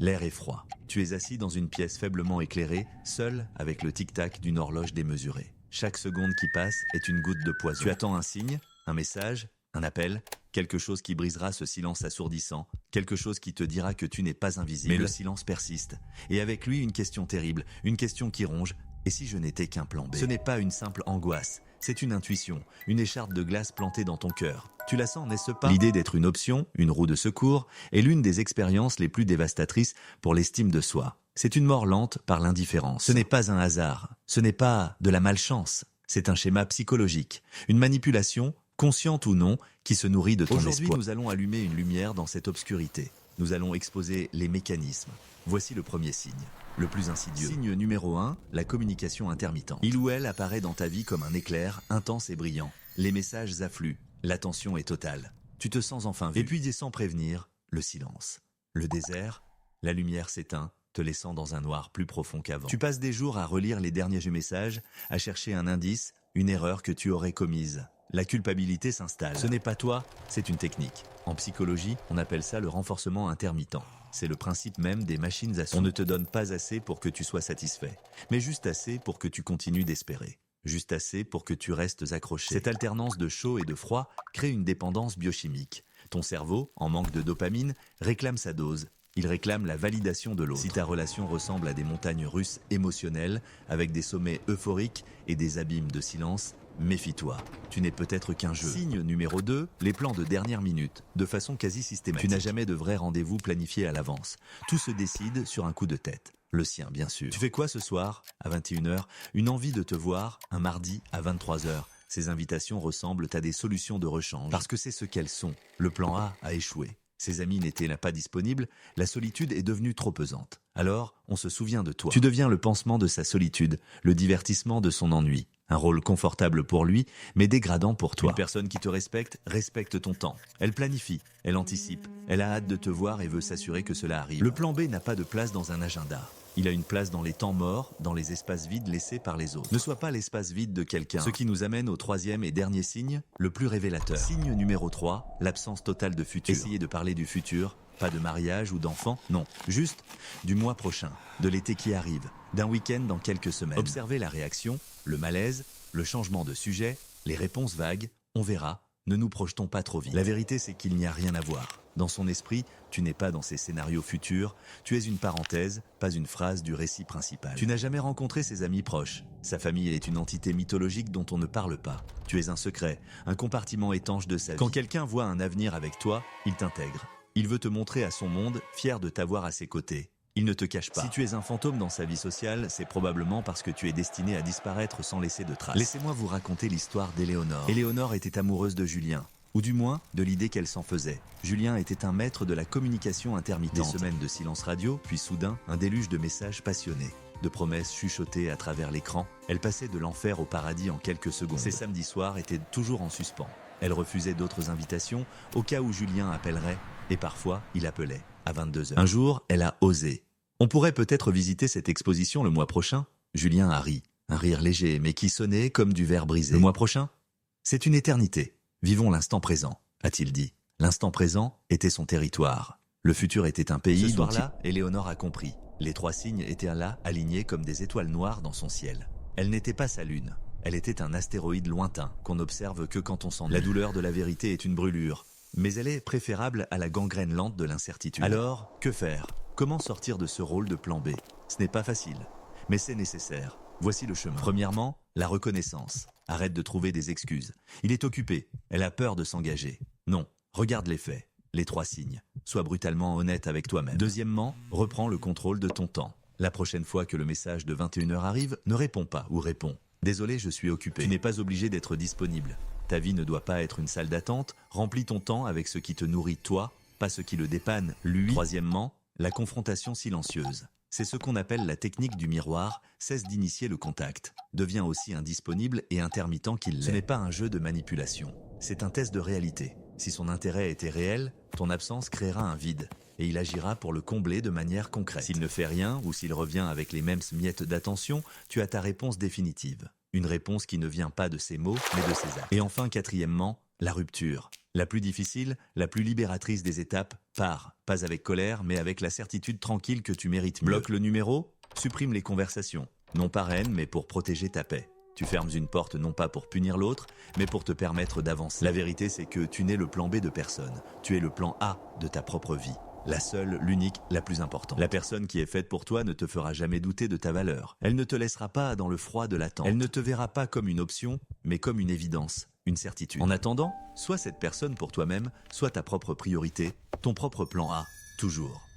L'air est froid. Tu es assis dans une pièce faiblement éclairée, seul avec le tic-tac d'une horloge démesurée. Chaque seconde qui passe est une goutte de poison. Tu attends un signe, un message, un appel, quelque chose qui brisera ce silence assourdissant, quelque chose qui te dira que tu n'es pas invisible. Mais le silence persiste. Et avec lui, une question terrible, une question qui ronge. Et si je n'étais qu'un plan B? Ce n'est pas une simple angoisse. C'est une intuition, une écharpe de glace plantée dans ton cœur. Tu la sens, n'est-ce pas? L'idée d'être une option, une roue de secours, est l'une des expériences les plus dévastatrices pour l'estime de soi. C'est une mort lente par l'indifférence. Ce n'est pas un hasard, ce n'est pas de la malchance. C'est un schéma psychologique, une manipulation, consciente ou non, qui se nourrit de ton espoir. Aujourd'hui, nous allons allumer une lumière dans cette obscurité. Nous allons exposer les mécanismes. Voici le premier signe, le plus insidieux. Signe numéro 1, la communication intermittente. Il ou elle apparaît dans ta vie comme un éclair, intense et brillant. Les messages affluent, l'attention est totale. Tu te sens enfin vu. Et puis, sans prévenir, le silence. Le désert, la lumière s'éteint, te laissant dans un noir plus profond qu'avant. Tu passes des jours à relire les derniers messages, à chercher un indice, une erreur que tu aurais commise. La culpabilité s'installe. Ce n'est pas toi, c'est une technique. En psychologie, on appelle ça le renforcement intermittent. C'est le principe même des machines à sous. On ne te donne pas assez pour que tu sois satisfait, mais juste assez pour que tu continues d'espérer. Juste assez pour que tu restes accroché. Cette alternance de chaud et de froid crée une dépendance biochimique. Ton cerveau, en manque de dopamine, réclame sa dose. Il réclame la validation de l'autre. Si ta relation ressemble à des montagnes russes émotionnelles, avec des sommets euphoriques et des abîmes de silence, méfie-toi, tu n'es peut-être qu'un jeu. Signe numéro 2, les plans de dernière minute, de façon quasi systématique. Tu n'as jamais de vrai rendez-vous planifié à l'avance. Tout se décide sur un coup de tête. Le sien, bien sûr. Tu fais quoi ce soir, à 21h? Une envie de te voir, un mardi, à 23h. Ces invitations ressemblent à des solutions de rechange. Parce que c'est ce qu'elles sont. Le plan A a échoué. Ses amis n'étaient pas disponibles, la solitude est devenue trop pesante. Alors, on se souvient de toi. Tu deviens le pansement de sa solitude, le divertissement de son ennui. Un rôle confortable pour lui, mais dégradant pour toi. Une personne qui te respecte, respecte ton temps. Elle planifie, elle anticipe, elle a hâte de te voir et veut s'assurer que cela arrive. Le plan B n'a pas de place dans un agenda. Il a une place dans les temps morts, dans les espaces vides laissés par les autres. Ne sois pas l'espace vide de quelqu'un. Ce qui nous amène au troisième et dernier signe, le plus révélateur. Signe numéro 3, l'absence totale de futur. Essayez de parler du futur, pas de mariage ou d'enfant, non. Juste du mois prochain, de l'été qui arrive, d'un week-end dans quelques semaines. Observez la réaction, le malaise, le changement de sujet, les réponses vagues, on verra. Ne nous projetons pas trop vite. La vérité, c'est qu'il n'y a rien à voir. Dans son esprit, tu n'es pas dans ses scénarios futurs, tu es une parenthèse, pas une phrase du récit principal. Tu n'as jamais rencontré ses amis proches. Sa famille est une entité mythologique dont on ne parle pas. Tu es un secret, un compartiment étanche de sa vie. Quand quelqu'un voit un avenir avec toi, il t'intègre. Il veut te montrer à son monde, fier de t'avoir à ses côtés. Il ne te cache pas. Si tu es un fantôme dans sa vie sociale, c'est probablement parce que tu es destiné à disparaître sans laisser de traces. Laissez-moi vous raconter l'histoire d'Éléonore. Éléonore était amoureuse de Julien, ou du moins de l'idée qu'elle s'en faisait. Julien était un maître de la communication intermittente. Des semaines de silence radio, puis soudain, un déluge de messages passionnés, de promesses chuchotées à travers l'écran. Elle passait de l'enfer au paradis en quelques secondes. Ses samedis soirs étaient toujours en suspens. Elle refusait d'autres invitations, au cas où Julien appellerait, et parfois, il appelait, à 22h. Un jour, elle a osé. On pourrait peut-être visiter cette exposition le mois prochain. Julien a ri, un rire léger, mais qui sonnait comme du verre brisé. Le mois prochain? C'est une éternité. Vivons l'instant présent, a-t-il dit. L'instant présent était son territoire. Le futur était un pays. Ce soir-là, Éléonore a compris. Les 3 signes étaient là, alignés comme des étoiles noires dans son ciel. Elle n'était pas sa lune. Elle était un astéroïde lointain, qu'on n'observe que quand on s'ennuie. La douleur de la vérité est une brûlure, mais elle est préférable à la gangrène lente de l'incertitude. Alors, que faire? Comment sortir de ce rôle de plan B? Ce n'est pas facile, mais c'est nécessaire. Voici le chemin. Premièrement, la reconnaissance. Arrête de trouver des excuses. Il est occupé. Elle a peur de s'engager. Non, regarde les faits. Les 3 signes. Sois brutalement honnête avec toi-même. Deuxièmement, reprends le contrôle de ton temps. La prochaine fois que le message de 21h arrive, ne réponds pas ou réponds. Désolé, je suis occupé. Tu n'es pas obligé d'être disponible. Ta vie ne doit pas être une salle d'attente. Remplis ton temps avec ce qui te nourrit toi, pas ce qui le dépanne lui. Troisièmement, la confrontation silencieuse. C'est ce qu'on appelle la technique du miroir, cesse d'initier le contact, devient aussi indisponible et intermittent qu'il l'est. Ce n'est pas un jeu de manipulation, c'est un test de réalité. Si son intérêt était réel, ton absence créera un vide, et il agira pour le combler de manière concrète. S'il ne fait rien, ou s'il revient avec les mêmes miettes d'attention, tu as ta réponse définitive. Une réponse qui ne vient pas de ses mots, mais de ses actes. Et enfin, quatrièmement, la rupture. La plus difficile, la plus libératrice des étapes, Pars, pas avec colère, mais avec la certitude tranquille que tu mérites mieux. Bloque le numéro, supprime les conversations. Non par haine, mais pour protéger ta paix. Tu fermes une porte non pas pour punir l'autre, mais pour te permettre d'avancer. La vérité, c'est que tu n'es le plan B de personne. Tu es le plan A de ta propre vie. La seule, l'unique, la plus importante. La personne qui est faite pour toi ne te fera jamais douter de ta valeur. Elle ne te laissera pas dans le froid de l'attente. Elle ne te verra pas comme une option, mais comme une évidence, une certitude. En attendant, sois cette personne pour toi-même, sois ta propre priorité, ton propre plan A, toujours.